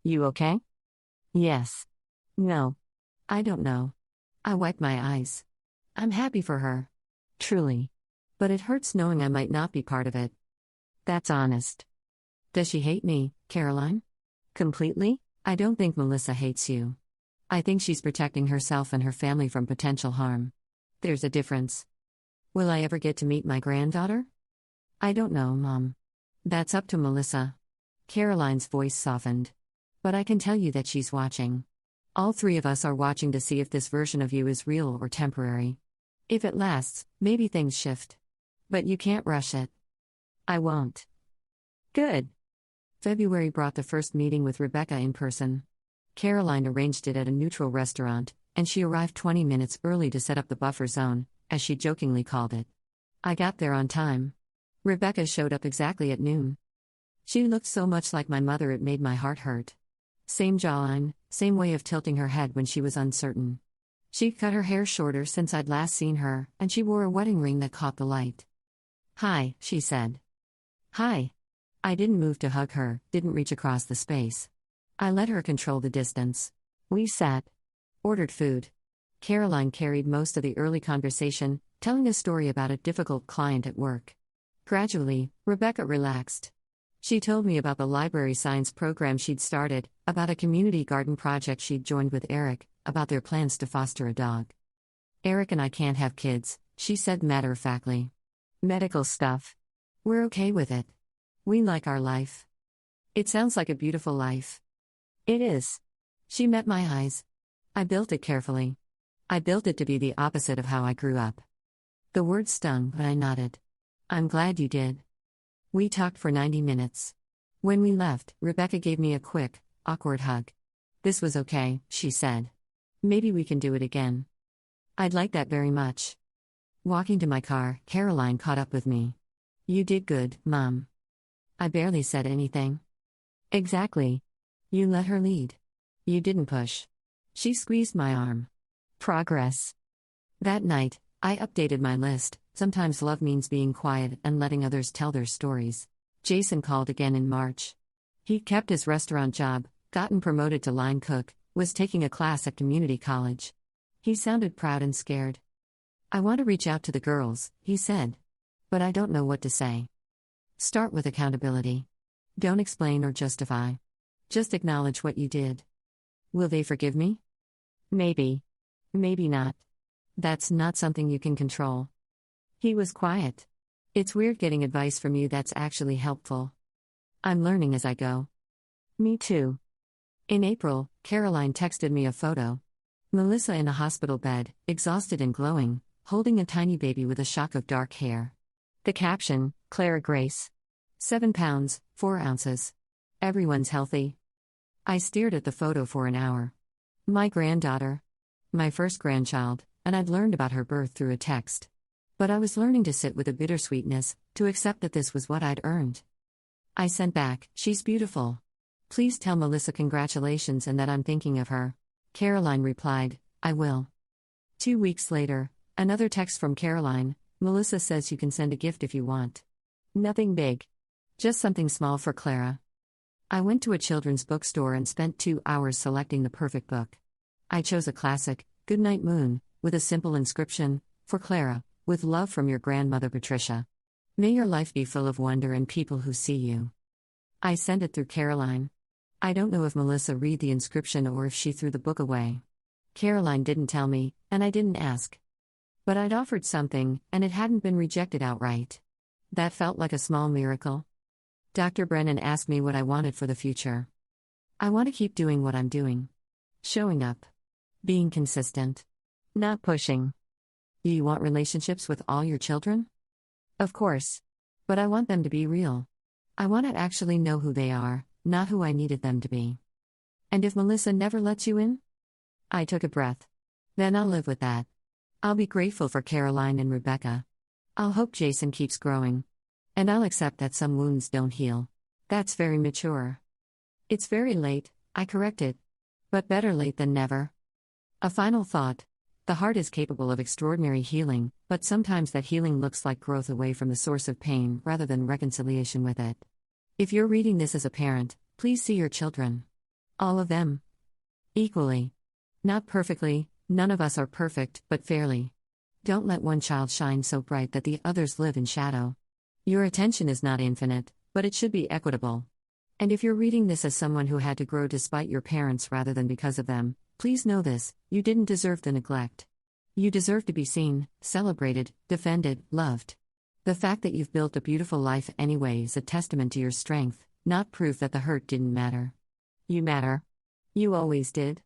You okay? Yes. No. I don't know. I wiped my eyes. I'm happy for her. Truly. But it hurts knowing I might not be part of it. That's honest. Does she hate me, Caroline? Completely? I don't think Melissa hates you. I think she's protecting herself and her family from potential harm. There's a difference. Will I ever get to meet my granddaughter? I don't know, Mom. That's up to Melissa. Caroline's voice softened. But I can tell you that she's watching. All 3 of us are watching to see if this version of you is real or temporary. If it lasts, maybe things shift. But you can't rush it. I won't. Good. February brought the first meeting with Rebecca in person. Caroline arranged it at a neutral restaurant, and she arrived 20 minutes early to set up the buffer zone, as she jokingly called it. I got there on time. Rebecca showed up exactly at noon. She looked so much like my mother it made my heart hurt. Same jawline, same way of tilting her head when she was uncertain. She'd cut her hair shorter since I'd last seen her, and she wore a wedding ring that caught the light. Hi, she said. Hi. I didn't move to hug her, didn't reach across the space. I let her control the distance. We sat. Ordered food. Caroline carried most of the early conversation, telling a story about a difficult client at work. Gradually, Rebecca relaxed. She told me about the library science program she'd started, about a community garden project she'd joined with Eric, about their plans to foster a dog. Eric and I can't have kids, she said matter-of-factly. Medical stuff. We're okay with it. We like our life. It sounds like a beautiful life. It is. She met my eyes. I built it carefully. I built it to be the opposite of how I grew up. The words stung, but I nodded. I'm glad you did. We talked for 90 minutes. When we left, Rebecca gave me a quick, awkward hug. This was okay, she said. Maybe we can do it again. I'd like that very much. Walking to my car, Caroline caught up with me. You did good, Mom. I barely said anything. Exactly. You let her lead. You didn't push. She squeezed my arm. Progress. That night, I updated my list. Sometimes love means being quiet and letting others tell their stories. Jason called again in March. He'd kept his restaurant job, gotten promoted to line cook, was taking a class at community college. He sounded proud and scared. I want to reach out to the girls, he said. But I don't know what to say. Start with accountability. Don't explain or justify. Just acknowledge what you did. Will they forgive me? Maybe. Maybe not. That's not something you can control. He was quiet. It's weird getting advice from you that's actually helpful. I'm learning as I go. Me too. In April, Caroline texted me a photo. Melissa in a hospital bed, exhausted and glowing, holding a tiny baby with a shock of dark hair. The caption, Clara Grace. 7 pounds, 4 ounces. Everyone's healthy. I stared at the photo for an hour. My granddaughter. My first grandchild, and I'd learned about her birth through a text. But I was learning to sit with a bittersweetness, to accept that this was what I'd earned. I sent back, she's beautiful. Please tell Melissa congratulations and that I'm thinking of her. Caroline replied, I will. 2 weeks later, another text from Caroline, Melissa says you can send a gift if you want. Nothing big. Just something small for Clara. I went to a children's bookstore and spent 2 hours selecting the perfect book. I chose a classic, Goodnight Moon, with a simple inscription, for Clara, with love from your grandmother Patricia. May your life be full of wonder and people who see you. I sent it through Caroline. I don't know if Melissa read the inscription or if she threw the book away. Caroline didn't tell me, and I didn't ask. But I'd offered something, and it hadn't been rejected outright. That felt like a small miracle. Dr. Brennan asked me what I wanted for the future. I want to keep doing what I'm doing. Showing up. Being consistent. Not pushing. Do you want relationships with all your children? Of course. But I want them to be real. I want to actually know who they are, not who I needed them to be. And if Melissa never lets you in? I took a breath. Then I'll live with that. I'll be grateful for Caroline and Rebecca. I'll hope Jason keeps growing. And I'll accept that some wounds don't heal. That's very mature. It's very late, I corrected. But better late than never. A final thought. The heart is capable of extraordinary healing, but sometimes that healing looks like growth away from the source of pain rather than reconciliation with it. If you're reading this as a parent, please see your children. All of them. Equally. Not perfectly, none of us are perfect, but fairly. Don't let one child shine so bright that the others live in shadow. Your attention is not infinite, but it should be equitable. And if you're reading this as someone who had to grow despite your parents rather than because of them, please know this, you didn't deserve the neglect. You deserve to be seen, celebrated, defended, loved. The fact that you've built a beautiful life anyway is a testament to your strength, not proof that the hurt didn't matter. You matter. You always did.